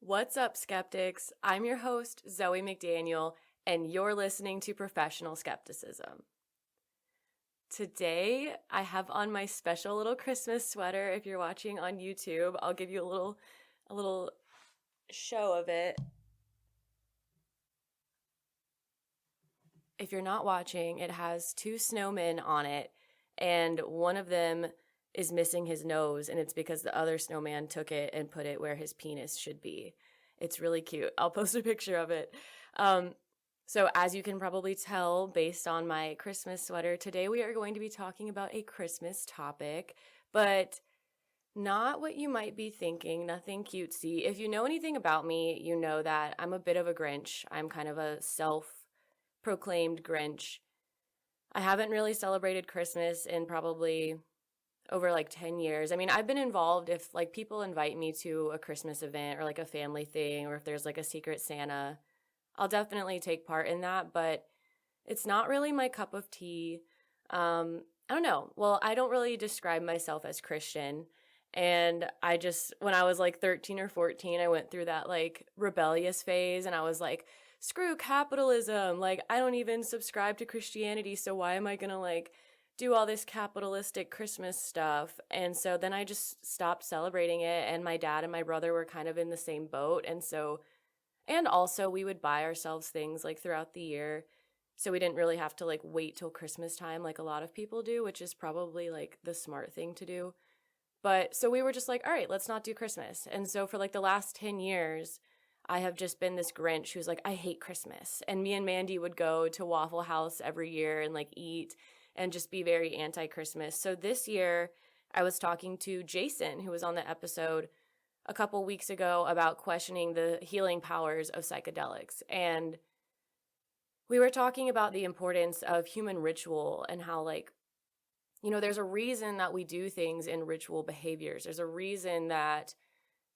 What's up, skeptics? I'm your host, Zoe McDaniel, and you're listening to Professional Skepticism. Today, I have on my special little Christmas sweater. If you're watching on YouTube, I'll give you a little show of it. If you're not watching, it has two snowmen on it, and one of them is missing his nose, and it's because the other snowman took it and put it where his penis should be. It's really cute. I'll post a picture of it. So as you can probably tell based on my Christmas sweater, today we are going to be talking about a Christmas topic, but not what you might be thinking, nothing cutesy. If you know anything about me, you know that I'm a bit of a Grinch. I'm kind of a self-proclaimed Grinch. I haven't really celebrated Christmas in probably over like 10 years. I mean, I've been involved if like people invite me to a Christmas event or like a family thing, or if there's like a secret Santa, I'll definitely take part in that, but it's not really my cup of tea. I don't know. Well, I don't really describe myself as Christian. And when I was like 13 or 14, I went through that like rebellious phase, and I was like, screw capitalism. Like, I don't even subscribe to Christianity, so why am I gonna like do all this capitalistic Christmas stuff? And so then I just stopped celebrating it, and my dad and my brother were kind of in the same boat. And also we would buy ourselves things like throughout the year, so we didn't really have to like wait till Christmas time like a lot of people do, which is probably like the smart thing to do. But so we were just like, all right, let's not do Christmas. And so for like the last 10 years, I have just been this Grinch who's like, I hate Christmas. And me and Mandy would go to Waffle House every year and like eat and just be very anti-Christmas. So this year, I was talking to Jason, who was on the episode a couple weeks ago about questioning the healing powers of psychedelics. And we were talking about the importance of human ritual and how, like, there's a reason that we do things in ritual behaviors. There's a reason that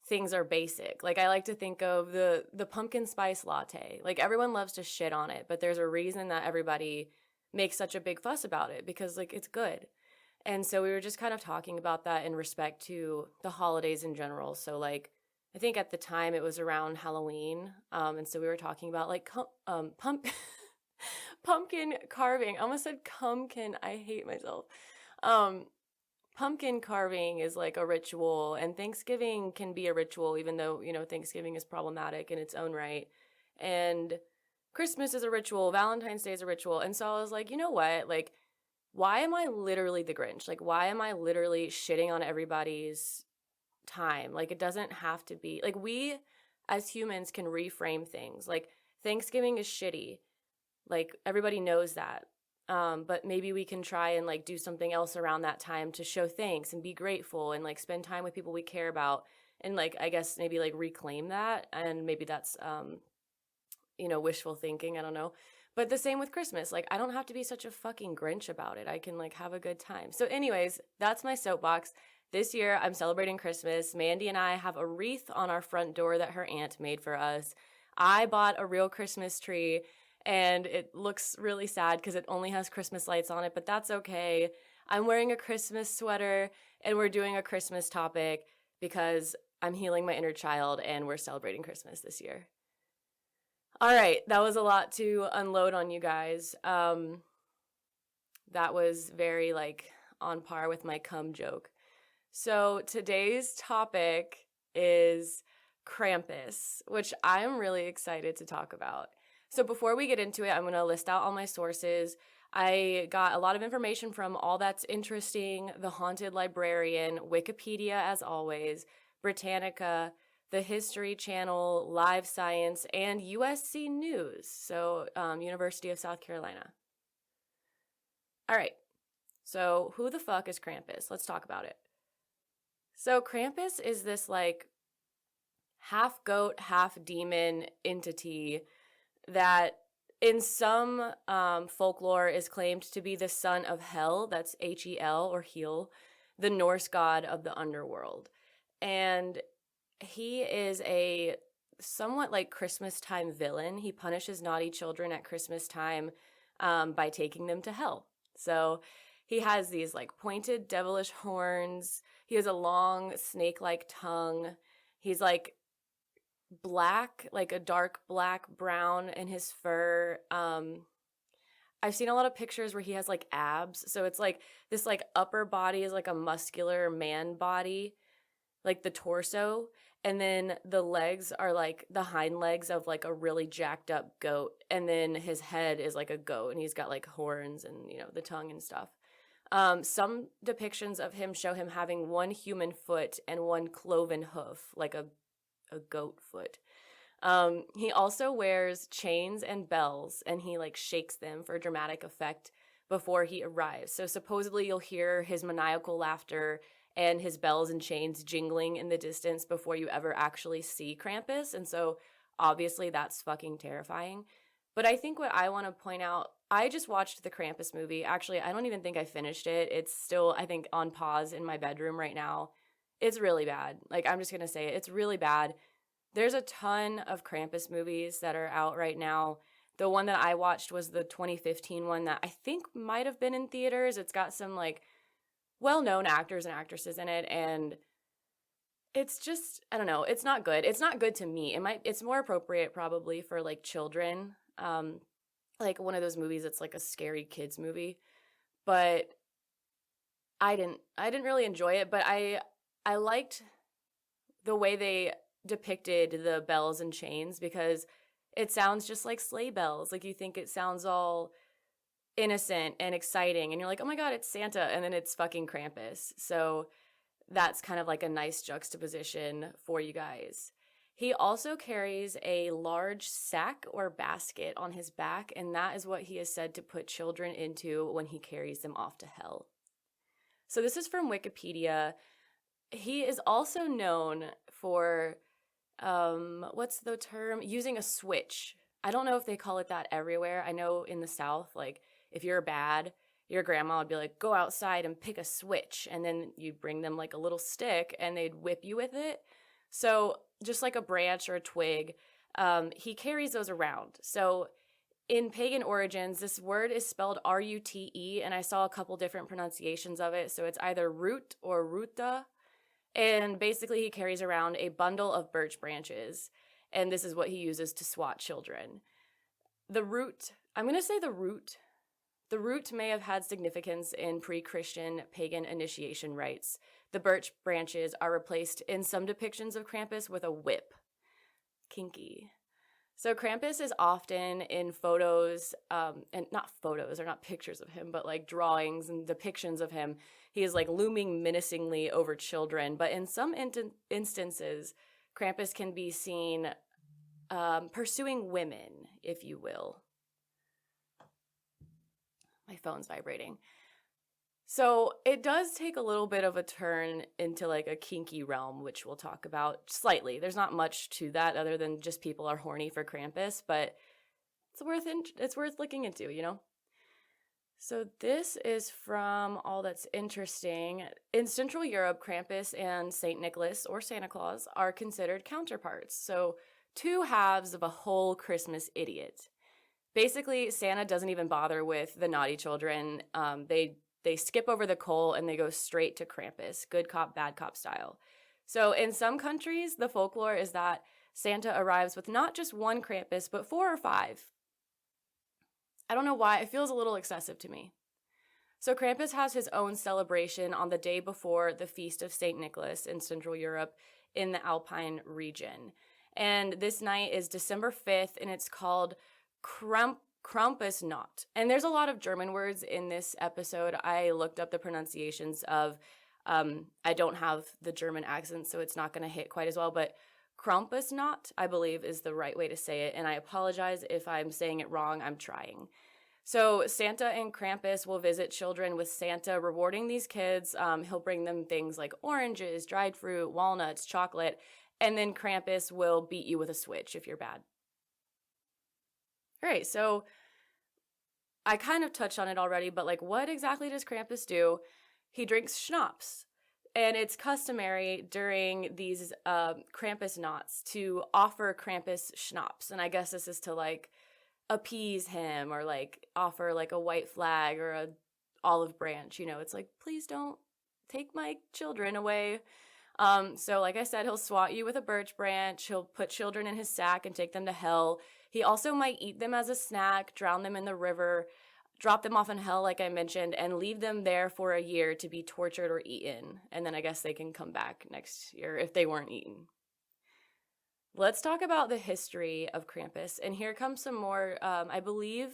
things are basic. Like, I like to think of the pumpkin spice latte. Like, everyone loves to shit on it, but there's a reason that everybody makes such a big fuss about it, because like it's good. And so we were just kind of talking about that in respect to the holidays in general. So like, I think at the time it was around Halloween. And so we were talking about like pumpkin carving. I almost said pumpkin. I hate myself. Pumpkin carving is like a ritual, and Thanksgiving can be a ritual, even though, Thanksgiving is problematic in its own right. And Christmas is a ritual. Valentine's Day is a ritual. And so I was like, you know what? Like, why am I literally the Grinch? Like, why am I literally shitting on everybody's time? Like, it doesn't have to be. Like, we as humans can reframe things. Like, Thanksgiving is shitty. Like, everybody knows that. But maybe we can try and like do something else around that time to show thanks and be grateful and like spend time with people we care about, and like, I guess maybe like reclaim that. And maybe that's, wishful thinking. I don't know. But the same with Christmas. Like, I don't have to be such a fucking Grinch about it. I can like have a good time. So anyways, that's my soapbox. This year, I'm celebrating Christmas. Mandy and I have a wreath on our front door that her aunt made for us. I bought a real Christmas tree, and it looks really sad because it only has Christmas lights on it, but that's okay. I'm wearing a Christmas sweater, and we're doing a Christmas topic because I'm healing my inner child, and we're celebrating Christmas this year. All right, that was a lot to unload on you guys. That was very like on par with my cum joke. So today's topic is Krampus, which I'm really excited to talk about. So before we get into it, I'm going to list out all my sources. I got a lot of information from All That's Interesting, The Haunted Librarian, Wikipedia as always, Britannica, the History Channel, Live Science, and USC News, so University of South Carolina. All right, so who the fuck is Krampus? Let's talk about it. So Krampus is this like half goat, half demon entity that in some folklore is claimed to be the son of Hel, that's Hel or Heel, the Norse god of the underworld. And he is a somewhat like Christmas time villain. He punishes naughty children at Christmas time by taking them to hell. So he has these like pointed devilish horns. He has a long snake-like tongue. He's like black, like a dark black brown in his fur. I've seen a lot of pictures where he has like abs. So it's like this like upper body is like a muscular man body, like the torso. And then the legs are like the hind legs of like a really jacked up goat. And then his head is like a goat and he's got like horns and, you know, the tongue and stuff. Some depictions of him show him having one human foot and one cloven hoof, like a goat foot. He also wears chains and bells and he like shakes them for dramatic effect before he arrives. So supposedly you'll hear his maniacal laughter and his bells and chains jingling in the distance before you ever actually see Krampus. And so obviously that's fucking terrifying. But I think what I want to point out, I just watched the Krampus movie. Actually, I don't even think I finished it. It's still, I think, on pause in my bedroom right now. It's really bad. Like, I'm just going to say it. It's really bad. There's a ton of Krampus movies that are out right now. The one that I watched was the 2015 one that I think might have been in theaters. It's got some, like, well-known actors and actresses in it, and it's just, I don't know, it's not good. It's not good to me. It's more appropriate probably for, like, children. Like one of those movies that's like a scary kids movie. But I didn't really enjoy it, but I liked the way they depicted the bells and chains because it sounds just like sleigh bells. Like you think it sounds all innocent and exciting and you're like, "Oh my God, it's Santa," and then it's fucking Krampus. So that's kind of like a nice juxtaposition for you guys. He also carries a large sack or basket on his back, and that is what he is said to put children into when he carries them off to hell. So this is from Wikipedia. He is also known for, what's the term? Using a switch. I don't know if they call it that everywhere. I know in the South, like, if you're bad, your grandma would be like, "Go outside and pick a switch," and then you'd bring them like a little stick and they'd whip you with it. So just like a branch or a twig, he carries those around. So in pagan origins, this word is spelled R-U-T-E, and I saw a couple different pronunciations of it. So it's either root or ruta. And basically he carries around a bundle of birch branches, and this is what he uses to swat children. The root, I'm going to say the root. The root may have had significance in pre-Christian pagan initiation rites. The birch branches are replaced in some depictions of Krampus with a whip. Kinky. So Krampus is often in photos, and not photos, or not pictures of him, but like drawings and depictions of him. He is like looming menacingly over children. But in some instances, Krampus can be seen pursuing women, if you will. My phone's vibrating. So it does take a little bit of a turn into like a kinky realm, which we'll talk about slightly. There's not much to that other than just people are horny for Krampus, but it's worth looking into, you know? So this is from All That's Interesting. In Central Europe, Krampus and St. Nicholas or Santa Claus are considered counterparts. So two halves of a whole Christmas idiot. Basically, Santa doesn't even bother with the naughty children. They skip over the coal and they go straight to Krampus, good cop, bad cop style. So in some countries, the folklore is that Santa arrives with not just one Krampus, but 4 or 5. I don't know why, it feels a little excessive to me. So Krampus has his own celebration on the day before the Feast of St. Nicholas in Central Europe in the Alpine region. And this night is December 5th, and it's called Krampusnacht. And there's a lot of German words in this episode. I looked up the pronunciations of, I don't have the German accent, so it's not going to hit quite as well, but Krampusnacht, I believe, is the right way to say it. And I apologize if I'm saying it wrong. I'm trying. So Santa and Krampus will visit children with Santa rewarding these kids. He'll bring them things like oranges, dried fruit, walnuts, chocolate, and then Krampus will beat you with a switch if you're bad. All right, so I kind of touched on it already, but like what exactly does Krampus do? He drinks schnapps, and it's customary during these Krampusnachts to offer Krampus schnapps, and I guess this is to like appease him or like offer like a white flag or a olive branch, you know, it's like, please don't take my children away. So like I said, he'll swat you with a birch branch. He'll put children in his sack and take them to hell. He also might eat them as a snack, drown them in the river, drop them off in hell, like I mentioned, and leave them there for a year to be tortured or eaten. And then I guess they can come back next year if they weren't eaten. Let's talk about the history of Krampus. And here comes some more, I believe,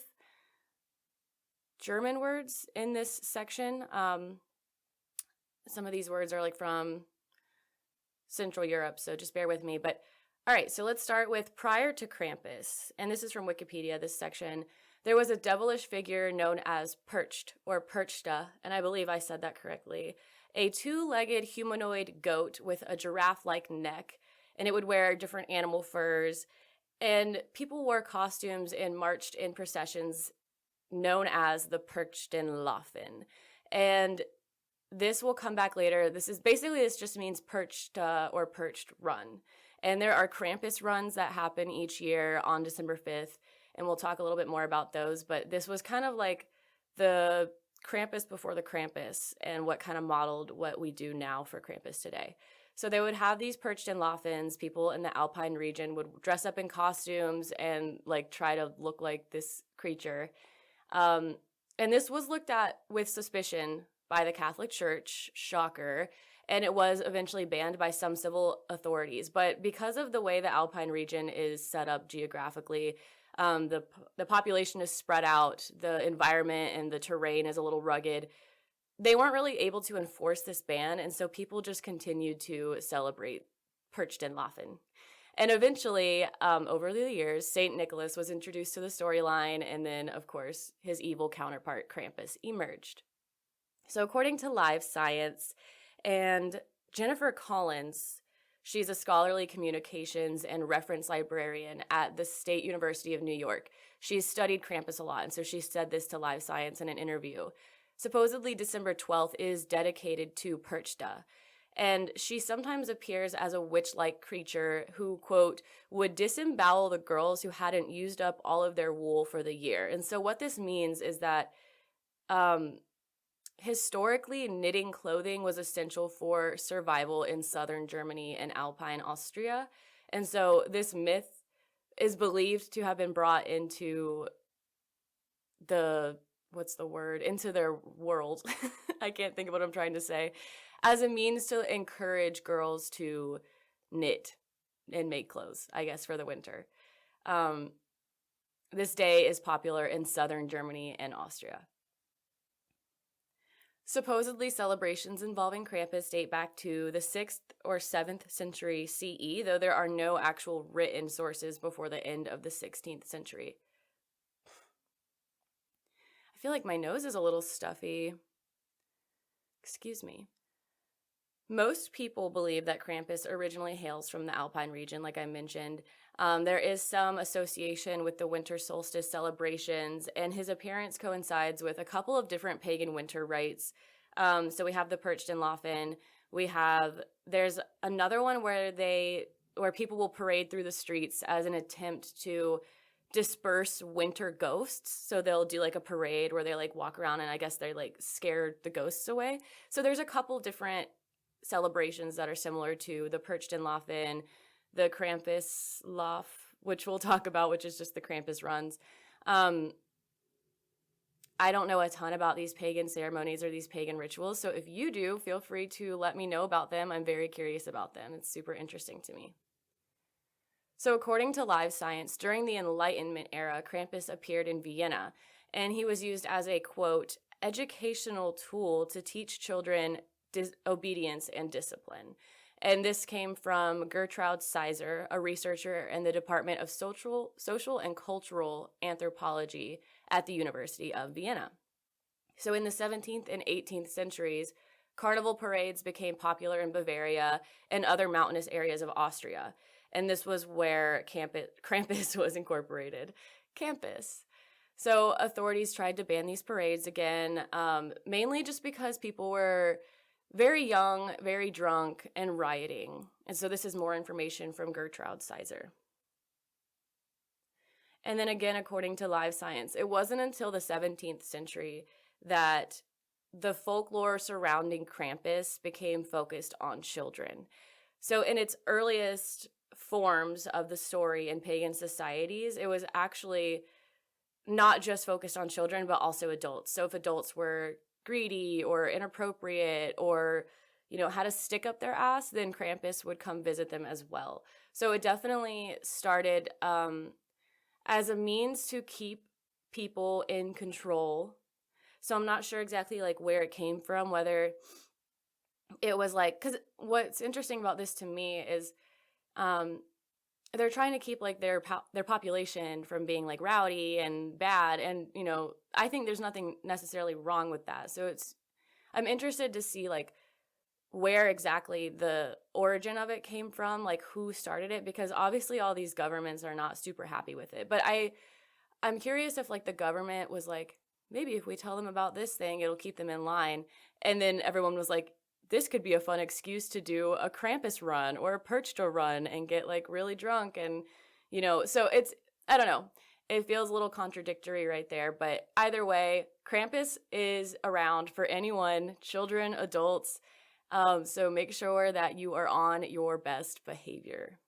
German words in this section. Some of these words are like from Central Europe, so just bear with me. But all right, so let's start with prior to Krampus. And this is from Wikipedia, this section. There was a devilish figure known as Percht or Perchta, and I believe I said that correctly. A two-legged humanoid goat with a giraffe-like neck, and it would wear different animal furs. And people wore costumes and marched in processions known as the Perchtenlaufen. And this will come back later. This just means perched or perched run. And there are Krampus runs that happen each year on December 5th. And we'll talk a little bit more about those. But this was kind of like the Krampus before the Krampus and what kind of modeled what we do now for Krampus today. So they would have these Perchtenlaufens. People in the Alpine region would dress up in costumes and like try to look like this creature. And this was looked at with suspicion by the Catholic Church, shocker, and it was eventually banned by some civil authorities. But because of the way the Alpine region is set up geographically, the population is spread out, the environment and the terrain is a little rugged, they weren't really able to enforce this ban, and so people just continued to celebrate Perchtenlaufen. And eventually, over the years, St. Nicholas was introduced to the storyline, and then, of course, his evil counterpart, Krampus, emerged. So according to Live Science and Jennifer Collins, she's a scholarly communications and reference librarian at the State University of New York. She's studied Krampus a lot, and so she said this to Live Science in an interview. Supposedly, December 12th is dedicated to Perchta, and she sometimes appears as a witch-like creature who, quote, would disembowel the girls who hadn't used up all of their wool for the year. And so what this means is that historically, knitting clothing was essential for survival in southern Germany and Alpine Austria. And so this myth is believed to have been brought into into their world. I can't think of what I'm trying to say. As a means to encourage girls to knit and make clothes, I guess, for the winter. This day is popular in southern Germany and Austria. Supposedly, celebrations involving Krampus date back to the 6th or 7th century CE, though there are no actual written sources before the end of the 16th century. I feel like my nose is a little stuffy. Excuse me. Most people believe that Krampus originally hails from the Alpine region, like I mentioned. There is some association with the winter solstice celebrations, and his appearance coincides with a couple of different pagan winter rites. So we have the Perchtenlaufen. There's another one where people will parade through the streets as an attempt to disperse winter ghosts. So they'll do like a parade where they like walk around and I guess they like scare the ghosts away. So there's a couple different celebrations that are similar to the Perchtenlaufen, the Krampuslauf, which we'll talk about, which is just the Krampus runs. I don't know a ton about these pagan ceremonies or these pagan rituals, so if you do, feel free to let me know about them. I'm very curious about them. It's super interesting to me. So according to Live Science, during the Enlightenment era, Krampus appeared in Vienna, and he was used as a, quote, educational tool to teach children obedience and discipline. And this came from Gertrude Seiser, a researcher in the Department of Social and Cultural Anthropology at the University of Vienna. So in the 17th and 18th centuries, carnival parades became popular in Bavaria and other mountainous areas of Austria. And this was where Krampus was incorporated. Campus. So authorities tried to ban these parades again, mainly just because people were very young, very drunk, and rioting. And so this is more information from Gertrude Seiser. And then again, according to Live Science, it wasn't until the 17th century that the folklore surrounding Krampus became focused on children. So in its earliest forms of the story in pagan societies, it was actually not just focused on children, but also adults. So if adults were greedy or inappropriate or, had a stick up their ass, then Krampus would come visit them as well. So it definitely started as a means to keep people in control. So I'm not sure exactly like where it came from, whether it was like, because what's interesting about this to me is they're trying to keep like their population from being like rowdy and bad. And, I think there's nothing necessarily wrong with that. So I'm interested to see like where exactly the origin of it came from, like who started it, because obviously all these governments are not super happy with it. But I'm curious if like the government was like, maybe if we tell them about this thing, it'll keep them in line. And then everyone was like, this could be a fun excuse to do a Krampus run or a Perchta run and get like really drunk. And, so I don't know. It feels a little contradictory right there. But either way, Krampus is around for anyone, children, adults. So make sure that you are on your best behavior.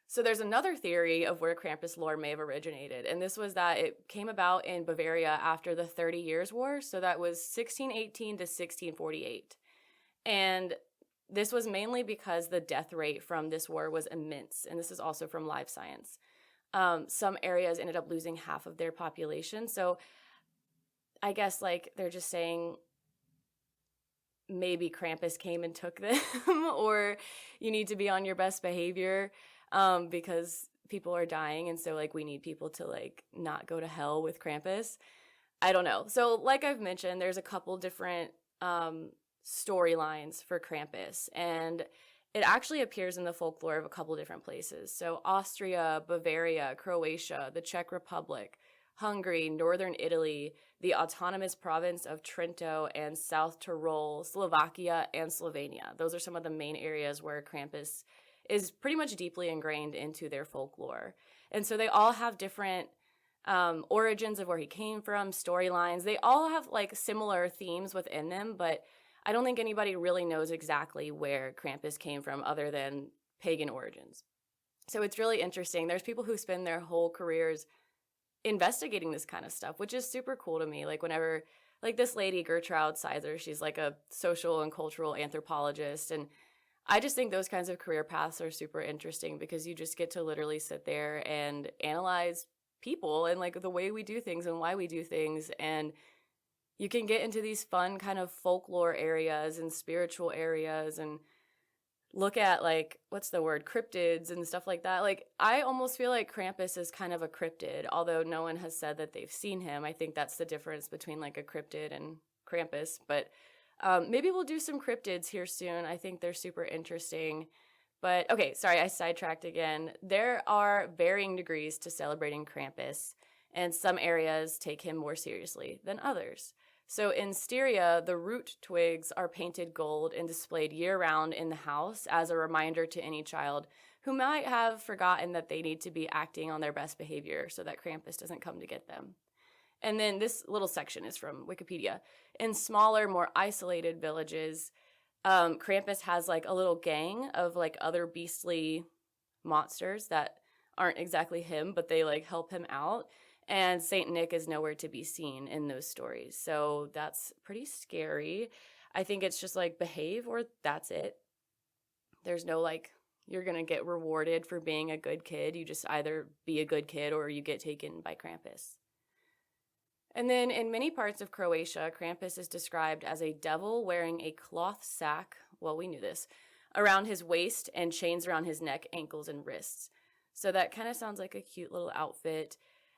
So there's another theory of where Krampus lore may have originated, and this was that it came about in Bavaria after the 30 Years' War, so that was 1618 to 1648. And this was mainly because the death rate from this war was immense, and this is also from Live Science. Some areas ended up losing half of their population, so I guess like they're just saying maybe Krampus came and took them, or you need to be on your best behavior. Because people are dying, and so like we need people to like not go to hell with Krampus. I don't know. So like I've mentioned, there's a couple different storylines for Krampus, and it actually appears in the folklore of a couple different places. So Austria, Bavaria, Croatia, the Czech Republic, Hungary, northern Italy, the autonomous province of Trento and South Tyrol, Slovakia, and Slovenia. Those are some of the main areas where Krampus is pretty much deeply ingrained into their folklore. And so they all have different origins of where he came from, storylines. They all have like similar themes within them, but I don't think anybody really knows exactly where Krampus came from other than pagan origins. So it's really interesting. There's people who spend their whole careers investigating this kind of stuff, which is super cool to me. Like whenever, like this lady, Gertrude Sizer, she's like a social and cultural anthropologist, and I just think those kinds of career paths are super interesting because you just get to literally sit there and analyze people and like the way we do things and why we do things. And you can get into these fun kind of folklore areas and spiritual areas and look at like, what's the word, cryptids and stuff like that. Like I almost feel like Krampus is kind of a cryptid, although no one has said that they've seen him. I think that's the difference between like a cryptid and Krampus. But maybe we'll do some cryptids here soon. I think they're super interesting. But okay, sorry, I sidetracked again. There are varying degrees to celebrating Krampus, and some areas take him more seriously than others. So in Styria, the root twigs are painted gold and displayed year-round in the house as a reminder to any child who might have forgotten that they need to be acting on their best behavior so that Krampus doesn't come to get them. And then this little section is from Wikipedia. In smaller, more isolated villages, Krampus has like a little gang of like other beastly monsters that aren't exactly him, but they like help him out. And Saint Nick is nowhere to be seen in those stories. So that's pretty scary. I think it's just like behave or that's it. There's no like, you're going to get rewarded for being a good kid. You just either be a good kid or you get taken by Krampus. And then in many parts of Croatia, Krampus is described as a devil wearing a cloth sack, well, we knew this, around his waist and chains around his neck, ankles, and wrists. So that kind of sounds like a cute little outfit.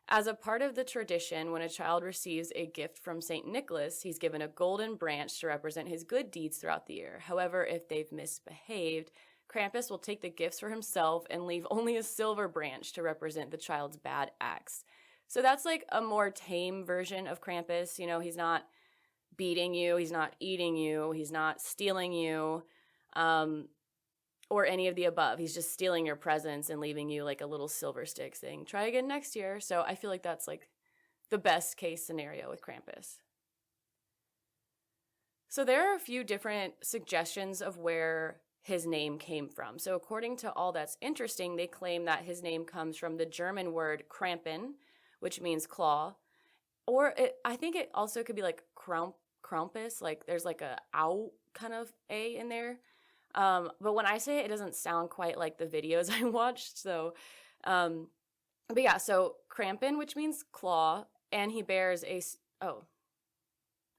As a part of the tradition, when a child receives a gift from St. Nicholas, he's given a golden branch to represent his good deeds throughout the year. However, if they've misbehaved, Krampus will take the gifts for himself and leave only a silver branch to represent the child's bad acts. So that's like a more tame version of Krampus. You know, he's not beating you, he's not eating you, he's not stealing you, or any of the above. He's just stealing your presents and leaving you like a little silver stick saying, try again next year. So I feel like that's like the best case scenario with Krampus. So there are a few different suggestions of where his name came from. So according to All That's Interesting, they claim that his name comes from the German word Krampen, which means claw. Or I think it also could be like Krampus, like there's like a ow kind of A in there. But when I say it, it doesn't sound quite like the videos I watched. So, but yeah, so Krampen, which means claw, and he bears I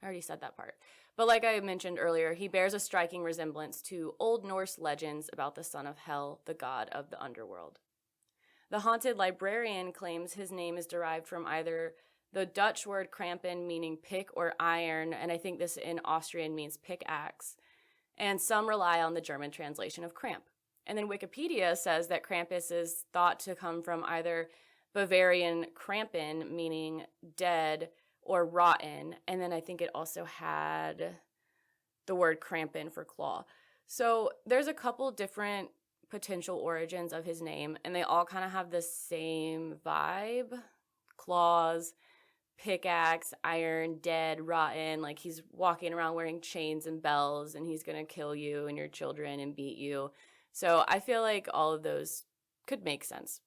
already said that part. But like I mentioned earlier, he bears a striking resemblance to Old Norse legends about the son of Hel, the god of the underworld. The haunted librarian claims his name is derived from either the Dutch word krampen, meaning pick or iron, and I think this in Austrian means pickaxe, and some rely on the German translation of cramp. And then Wikipedia says that Krampus is thought to come from either Bavarian Krampen, meaning dead, or rotten, and then I think it also had the word Krampen for claw. So there's a couple different potential origins of his name, and they all kind of have the same vibe. Claws, pickaxe, iron, dead, rotten, like he's walking around wearing chains and bells, and he's going to kill you and your children and beat you. So I feel like all of those could make sense.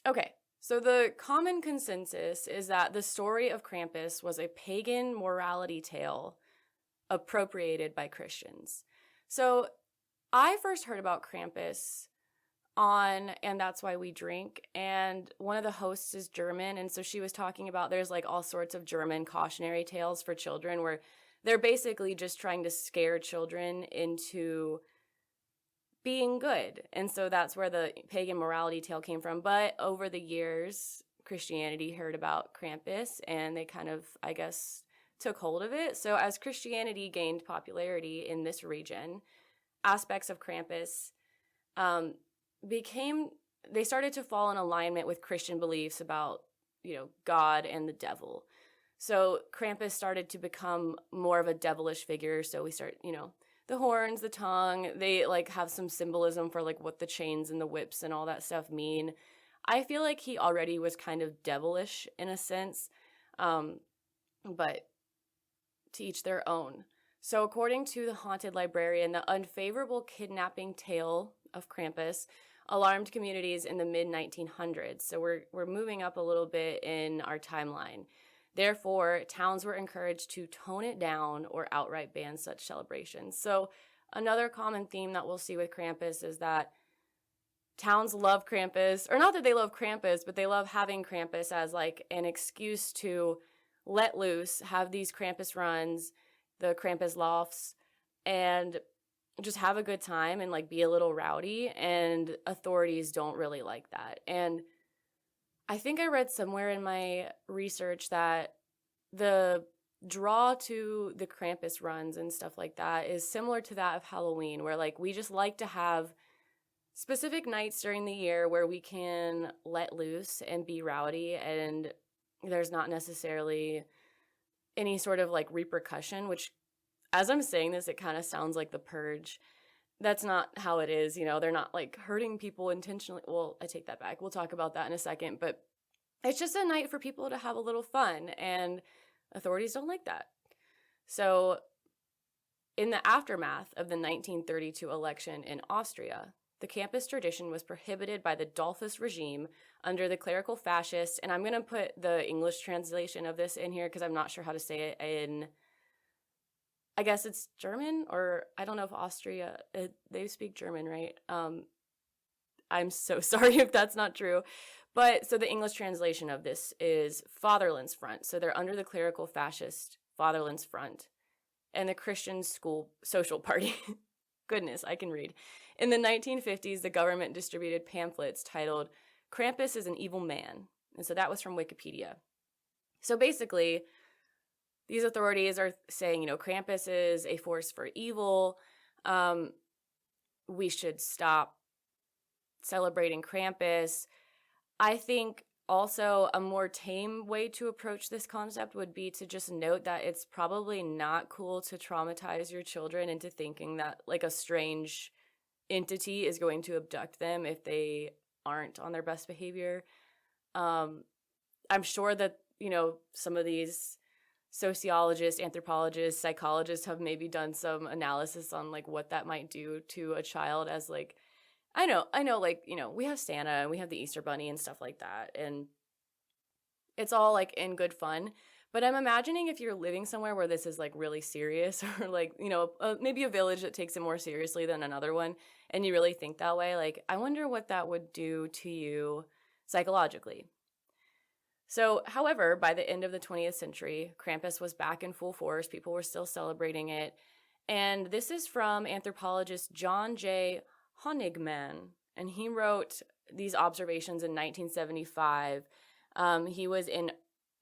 Okay. So the common consensus is that the story of Krampus was a pagan morality tale appropriated by Christians. So I first heard about Krampus on And That's Why We Drink, and one of the hosts is German, and so she was talking about there's like all sorts of German cautionary tales for children where they're basically just trying to scare children into being good. And so that's where the pagan morality tale came from. But over the years, Christianity heard about Krampus and they kind of, I guess, took hold of it. So as Christianity gained popularity in this region, aspects of Krampus they started to fall in alignment with Christian beliefs about, God and the devil. So Krampus started to become more of a devilish figure. So we start, the horns, the tongue, they like have some symbolism for like what the chains and the whips and all that stuff mean. I feel like he already was kind of devilish in a sense, but to each their own. So according to the haunted librarian, the unfavorable kidnapping tale of Krampus alarmed communities in the mid-1900s. So we're moving up a little bit in our timeline. Therefore, towns were encouraged to tone it down or outright ban such celebrations. So another common theme that we'll see with Krampus is that towns love Krampus, or not that they love Krampus, but they love having Krampus as like an excuse to let loose, have these Krampus runs, the Krampus lofts, and just have a good time and like be a little rowdy, and authorities don't really like that. And I think I read somewhere in my research that the draw to the Krampus runs and stuff like that is similar to that of Halloween, where like we just like to have specific nights during the year where we can let loose and be rowdy, and there's not necessarily any sort of like repercussion, which as I'm saying this, it kind of sounds like the Purge. That's not how it is, they're not like hurting people intentionally. Well, I take that back. We'll talk about that in a second, but it's just a night for people to have a little fun, and authorities don't like that. So in the aftermath of the 1932 election in Austria, the campus tradition was prohibited by the Dollfuss regime under the clerical fascists, and I'm going to put the English translation of this in here because I'm not sure how to say it in, I guess it's German, or I don't know if Austria, they speak German, right? I'm so sorry if that's not true. But so the English translation of this is Fatherland's Front. So they're under the clerical fascist Fatherland's Front and the Christian School Social Party. Goodness, I can read. In the 1950s, the government distributed pamphlets titled Krampus is an Evil Man. And so that was from Wikipedia. So basically, these authorities are saying, Krampus is a force for evil. We should stop celebrating Krampus. I think also a more tame way to approach this concept would be to just note that it's probably not cool to traumatize your children into thinking that like a strange entity is going to abduct them if they aren't on their best behavior. I'm sure that, some of these sociologists, anthropologists, psychologists have maybe done some analysis on like what that might do to a child as like, I know, like, you know, we have Santa and we have the Easter Bunny and stuff like that. And it's all like in good fun. But I'm imagining if you're living somewhere where this is like really serious, or like, you know, maybe a village that takes it more seriously than another one, and you really think that way, like, I wonder what that would do to you psychologically. So, however, by the end of the 20th century, Krampus was back in full force. People were still celebrating it. And this is from anthropologist John J. Honigman. And he wrote these observations in 1975. He was in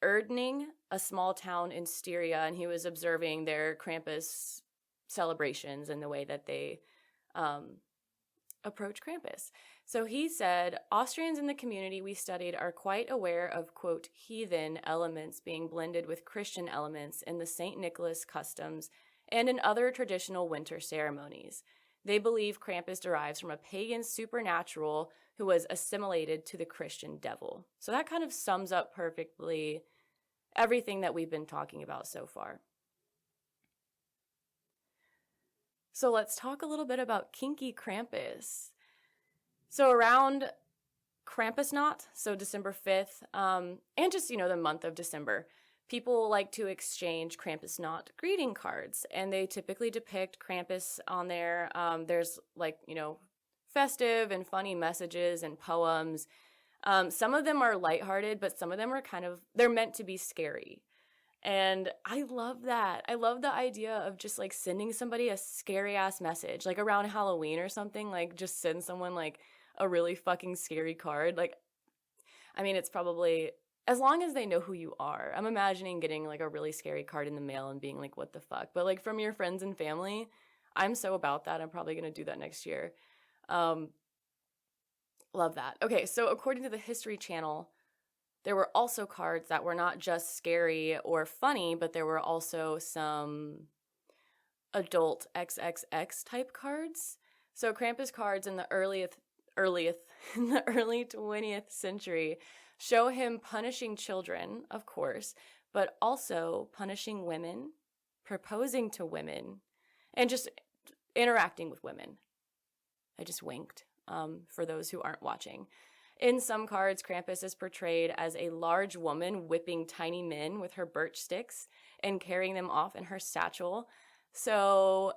Erdning, a small town in Styria, and he was observing their Krampus celebrations and the way that they approach Krampus. So he said, Austrians in the community we studied are quite aware of, quote, heathen elements being blended with Christian elements in the St. Nicholas customs and in other traditional winter ceremonies. They believe Krampus derives from a pagan supernatural who was assimilated to the Christian devil. So that kind of sums up perfectly everything that we've been talking about so far. So let's talk a little bit about Kinky Krampus. So around Krampusnacht, so December 5th, and just, you know, the month of December, people like to exchange Krampusnacht greeting cards, and they typically depict Krampus on there. There's like, you know, festive and funny messages and poems. Some of them are lighthearted, but some of them are they're meant to be scary. And I love that. I love the idea of just like sending somebody a scary ass message, like around Halloween or something, like just send someone like a really fucking scary card. Like, I mean, it's probably, as long as they know who you are. I'm imagining getting like a really scary card in the mail and being like, what the fuck? But like from your friends and family, I'm so about that. I'm probably going to do that next year. Love that. Okay, so according to the History Channel, there were also cards that were not just scary or funny, but there were also some adult XXX type cards. So Krampus cards in the early 20th century show him punishing children, of course, but also punishing women, proposing to women, and just interacting with women. I just winked for those who aren't watching. In some cards, Krampus is portrayed as a large woman whipping tiny men with her birch sticks and carrying them off in her satchel. So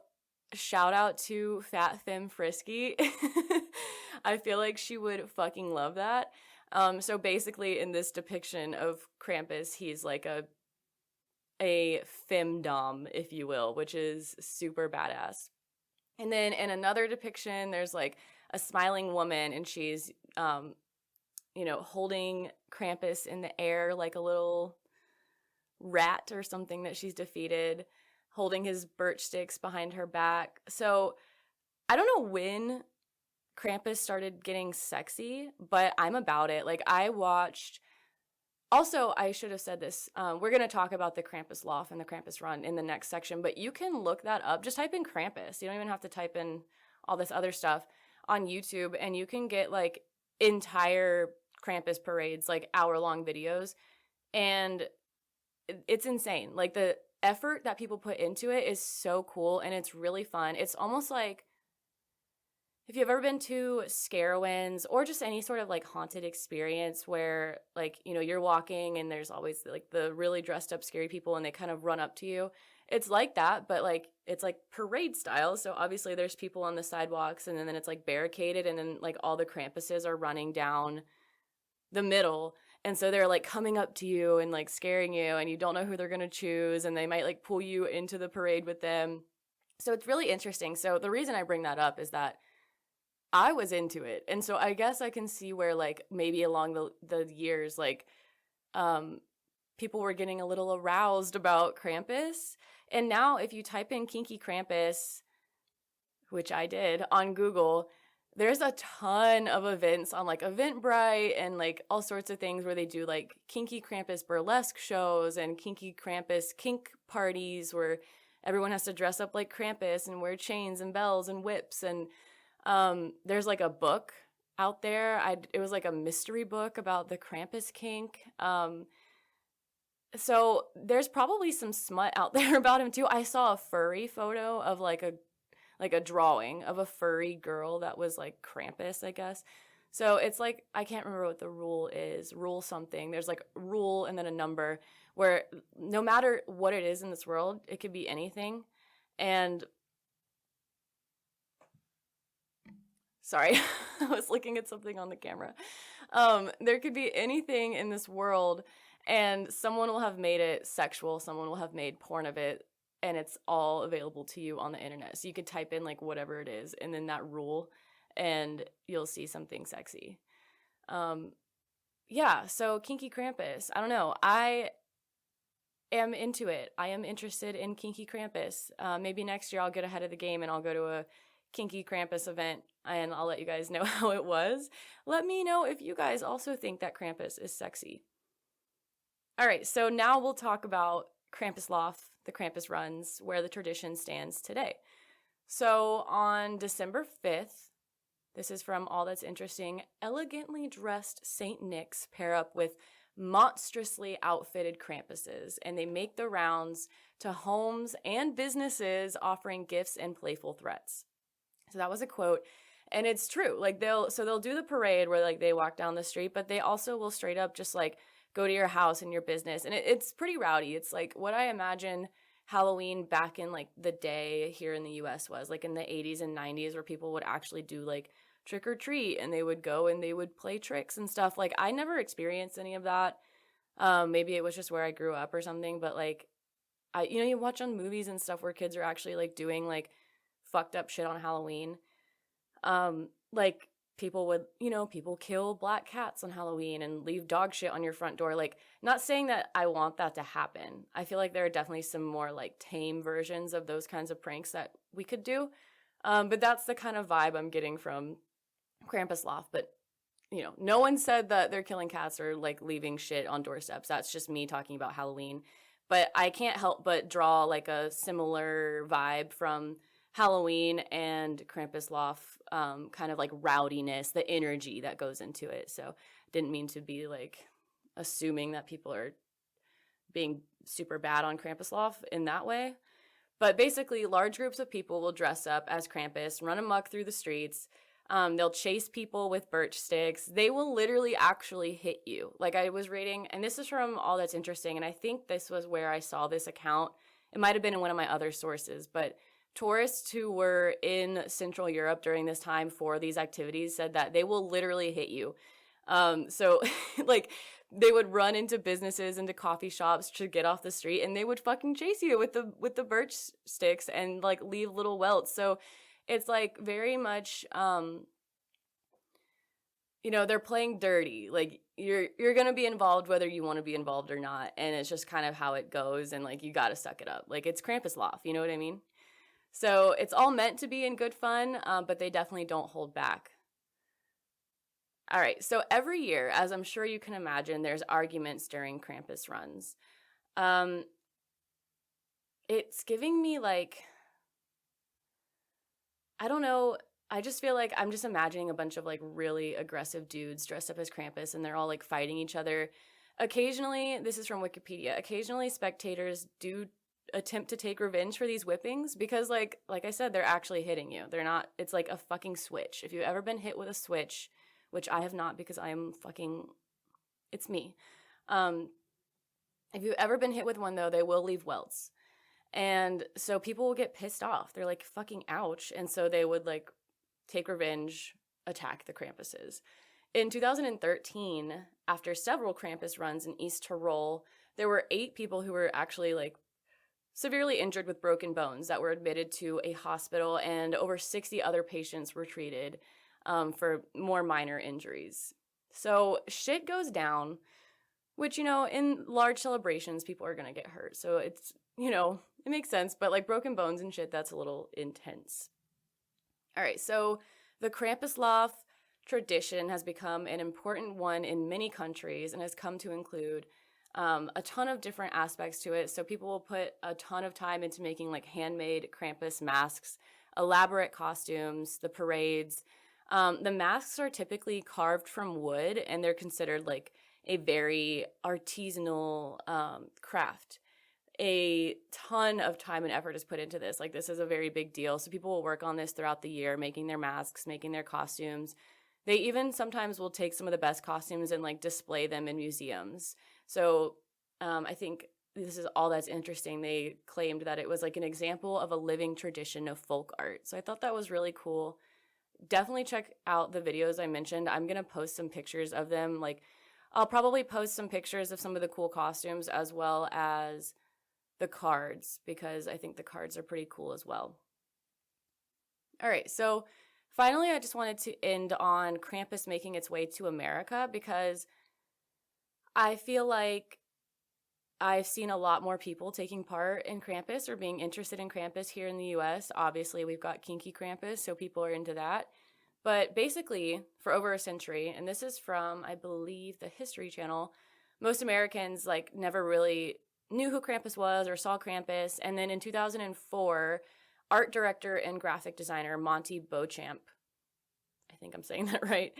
shout out to Fat Femme Frisky. I feel like she would fucking love that. So basically in this depiction of Krampus, he's like a femdom, if you will, which is super badass. And then in another depiction, there's like a smiling woman, and she's, holding Krampus in the air like a little rat or something that she's defeated, holding his birch sticks behind her back. So I don't know when Krampus started getting sexy, but I'm about it. Like, I watched... Also, I should have said this. We're going to talk about the Krampus Loft and the Krampus Run in the next section, but you can look that up. Just type in Krampus. You don't even have to type in all this other stuff on YouTube, and you can get, like, entire Krampus parades, like, hour-long videos, and it's insane. Like, the effort that people put into it is so cool, and it's really fun. It's almost like, if you've ever been to Scarowinds or just any sort of like haunted experience where like, you're walking and there's always like the really dressed up scary people and they kind of run up to you. It's like that, but like it's like parade style. So obviously there's people on the sidewalks, and then it's like barricaded, and then like all the Krampuses are running down the middle. And so they're like coming up to you and like scaring you, and you don't know who they're going to choose, and they might like pull you into the parade with them. So it's really interesting. So the reason I bring that up is that I was into it. And so I guess I can see where like maybe along the years, like people were getting a little aroused about Krampus. And now if you type in Kinky Krampus, which I did on Google, there's a ton of events on like Eventbrite and like all sorts of things where they do like Kinky Krampus burlesque shows and Kinky Krampus kink parties where everyone has to dress up like Krampus and wear chains and bells and whips. And there's like a book out there. It was like a mystery book about the Krampus kink. So there's probably some smut out there about him too. I saw a furry photo of like a drawing of a furry girl that was like Krampus, I guess. So it's like, I can't remember what the rule is. Rule something. There's like rule and then a number where no matter what it is in this world, it could be anything. And sorry, I was looking at something on the camera. There could be anything in this world, and someone will have made it sexual, someone will have made porn of it, and it's all available to you on the internet. So you could type in like whatever it is, and then that rule, and you'll see something sexy. Yeah, so Kinky Krampus. I don't know. I am into it. I am interested in Kinky Krampus. Maybe next year I'll get ahead of the game and I'll go to a Kinky Krampus event and I'll let you guys know how it was. Let me know if you guys also think that Krampus is sexy. All right, so now we'll talk about Krampuslauf, the Krampus runs, where the tradition stands today. So on December 5th, this is from All That's Interesting, elegantly dressed St. Nick's pair up with monstrously outfitted Krampuses, and they make the rounds to homes and businesses offering gifts and playful threats. So that was a quote, and it's true. Like they'll do the parade where like they walk down the street, but they also will straight up just like go to your house and your business, and it's pretty rowdy. It's like what I imagine Halloween back in like the day here in the US was, like in the 80s and 90s, where people would actually do like trick or treat and they would go and they would play tricks and stuff. Like I never experienced any of that. Maybe it was just where I grew up or something, but like you watch on movies and stuff where kids are actually like doing like fucked up shit on Halloween. Like people kill black cats on Halloween and leave dog shit on your front door. Like, not saying that I want that to happen. I feel like there are definitely some more like tame versions of those kinds of pranks that we could do. But that's the kind of vibe I'm getting from Krampuslauf. But no one said that they're killing cats or like leaving shit on doorsteps. That's just me talking about Halloween. But I can't help but draw like a similar vibe from Halloween and Krampuslauf, kind of like rowdiness, the energy that goes into it. So didn't mean to be like assuming that people are being super bad on Krampuslauf in that way. But basically, large groups of people will dress up as Krampus, run amok through the streets. They'll chase people with birch sticks. They will literally actually hit you. Like I was reading, and this is from All That's Interesting, and I think this was where I saw this account. It might have been in one of my other sources, but tourists who were in Central Europe during this time for these activities said that they will literally hit you. So like they would run into businesses, into coffee shops to get off the street, and they would fucking chase you with the birch sticks and like leave little welts. So it's like very much, they're playing dirty. Like you're going to be involved whether you want to be involved or not. And it's just kind of how it goes. And like, you got to suck it up. Like it's Krampuslauf, you know what I mean? So it's all meant to be in good fun, but they definitely don't hold back. All right, so every year, as I'm sure you can imagine, there's arguments during Krampus runs. It's giving me like, I don't know, I just feel like I'm just imagining a bunch of like really aggressive dudes dressed up as Krampus and they're all like fighting each other. Occasionally, this is from Wikipedia, occasionally spectators do attempt to take revenge for these whippings because like I said, they're actually hitting you. They're not, it's like a fucking switch. If you've ever been hit with a switch, which I have not because I am fucking, it's me. If you've ever been hit with one though, they will leave welts. And so people will get pissed off. They're like, fucking ouch. And so they would like take revenge, attack the Krampuses. In 2013, after several Krampus runs in East Tyrol, there were 8 people who were actually like severely injured with broken bones that were admitted to a hospital, and over 60 other patients were treated for more minor injuries. So shit goes down, which, in large celebrations, people are going to get hurt. So it's, it makes sense. But like broken bones and shit, that's a little intense. All right. So the Krampuslauf tradition has become an important one in many countries and has come to include a ton of different aspects to it. So people will put a ton of time into making like handmade Krampus masks, elaborate costumes, the parades. The masks are typically carved from wood and they're considered like a very artisanal craft. A ton of time and effort is put into this. Like, this is a very big deal. So people will work on this throughout the year, making their masks, making their costumes. They even sometimes will take some of the best costumes and like display them in museums. So I think this is all that's interesting. They claimed that it was like an example of a living tradition of folk art. So I thought that was really cool. Definitely check out the videos I mentioned. I'm going to post some pictures of them. Like, I'll probably post some pictures of some of the cool costumes as well as the cards, because I think the cards are pretty cool as well. All right, so finally, I just wanted to end on Krampus making its way to America, because I feel like I've seen a lot more people taking part in Krampus or being interested in Krampus here in the US. Obviously, we've got Kinky Krampus, so people are into that. But basically, for over a century, and this is from, I believe, the History Channel, most Americans like never really knew who Krampus was or saw Krampus. And then in 2004, art director and graphic designer Monty Beauchamp, I think I'm saying that right,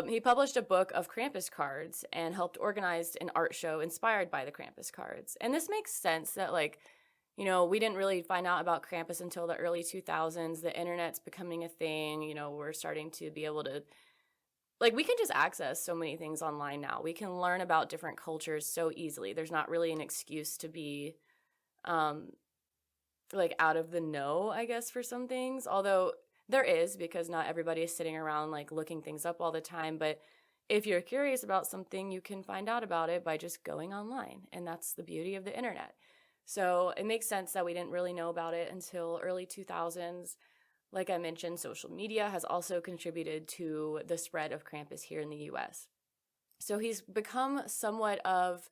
he published a book of Krampus cards and helped organize an art show inspired by the Krampus cards. And this makes sense that, like, you know, we didn't really find out about Krampus until the early 2000s. The internet's becoming a thing. You know, we're starting to be able to, like, we can just access so many things online now. We can learn about different cultures so easily. There's not really an excuse to be, like, out of the know, I guess, for some things. Although there is, because not everybody is sitting around, like, looking things up all the time. But if you're curious about something, you can find out about it by just going online. And that's the beauty of the internet. So it makes sense that we didn't really know about it until early 2000s. Like I mentioned, social media has also contributed to the spread of Krampus here in the US. So he's become somewhat of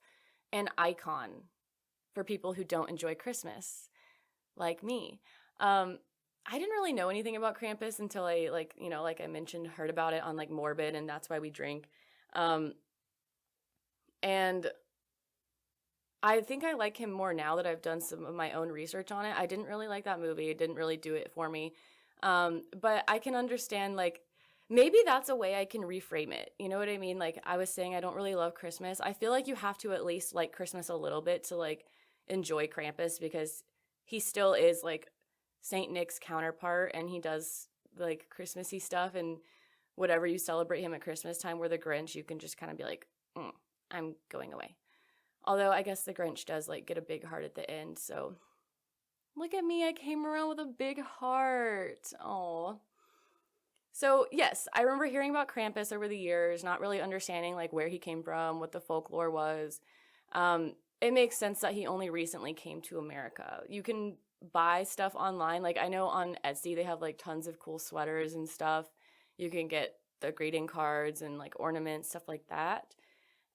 an icon for people who don't enjoy Christmas, like me. I didn't really know anything about Krampus until I, like, you know, like I mentioned, heard about it on like Morbid and That's Why We Drink. And I think I like him more now that I've done some of my own research on it. I didn't really like that movie. It didn't really do it for me. But I can understand, like, maybe that's a way I can reframe it. You know what I mean? Like, I was saying I don't really love Christmas. I feel like you have to at least like Christmas a little bit to like enjoy Krampus, because he still is like Saint Nick's counterpart, and he does like Christmassy stuff. And whatever you celebrate him at Christmas time, where the Grinch, you can just kind of be like, I'm going away. Although I guess the Grinch does like get a big heart at the end, so look at me, I came around with a big heart. Oh. So yes, I remember hearing about Krampus over the years, not really understanding like where he came from, what the folklore was. It makes sense that he only recently came to America. You can buy stuff online. Like, I know on Etsy they have like tons of cool sweaters and stuff. You can get the greeting cards and like ornaments, stuff like that.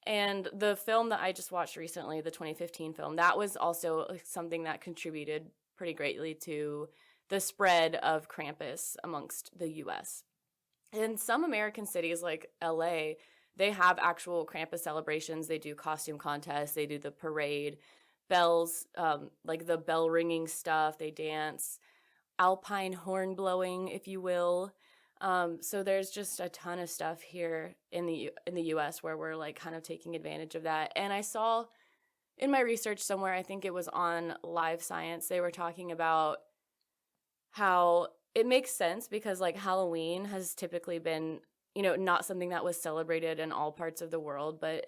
And the film that I just watched recently, the 2015 film, that was also something that contributed pretty greatly to the spread of Krampus amongst the US. In some American cities like LA, they have actual Krampus celebrations. They do costume contests. They do the parade, bells, like the bell ringing stuff. They dance, alpine horn blowing, if you will. So there's just a ton of stuff here in the US where we're like kind of taking advantage of that. And I saw in my research somewhere, I think it was on Live Science, they were talking about how it makes sense because like Halloween has typically been, you know, not something that was celebrated in all parts of the world, but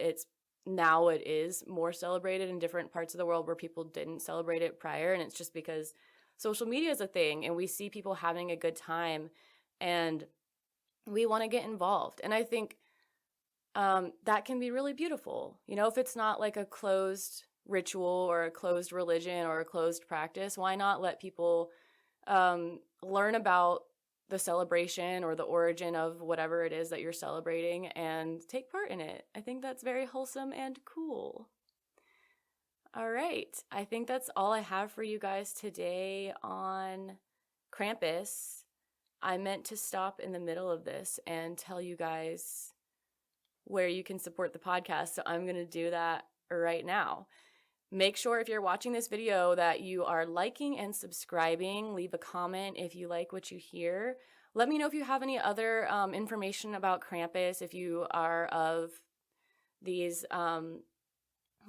now it is more celebrated in different parts of the world where people didn't celebrate it prior. And it's just because social media is a thing and we see people having a good time and we want to get involved. And I think that can be really beautiful. You know, if it's not like a closed ritual or a closed religion or a closed practice, why not let people learn about the celebration or the origin of whatever it is that you're celebrating and take part in it? I think that's very wholesome and cool. All right. I think that's all I have for you guys today on Krampus. I meant to stop in the middle of this and tell you guys where you can support the podcast, so I'm going to do that right now. Make sure if you're watching this video that you are liking and subscribing. Leave a comment if you like what you hear. Let me know if you have any other information about Krampus, if you are of these,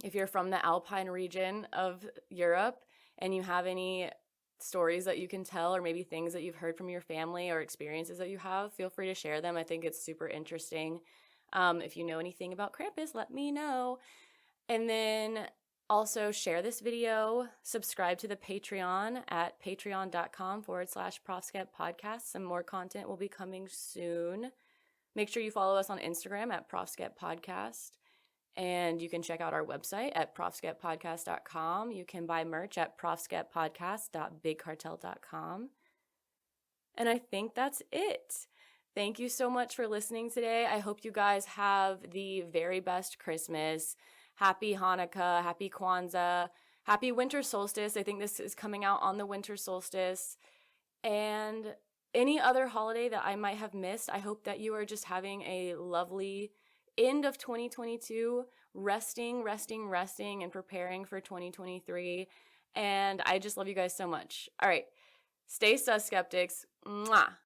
if you're from the Alpine region of Europe and you have any stories that you can tell, or maybe things that you've heard from your family or experiences that you have, feel free to share them. I think it's super interesting. If you know anything about Krampus, let me know. And then also share this video, subscribe to the Patreon at patreon.com/ProfSkepPodcast. Some more content will be coming soon. Make sure you follow us on Instagram at ProfSkepPodcast. And you can check out our website at ProfSkepPodcast.com. You can buy merch at ProfSkepPodcast.BigCartel.com. And I think that's it. Thank you so much for listening today. I hope you guys have the very best Christmas. Happy Hanukkah, happy Kwanzaa, happy winter solstice. I think this is coming out on the winter solstice. And any other holiday that I might have missed, I hope that you are just having a lovely end of 2022, resting, and preparing for 2023. And I just love you guys so much. All right. Stay sus, skeptics. Mwah.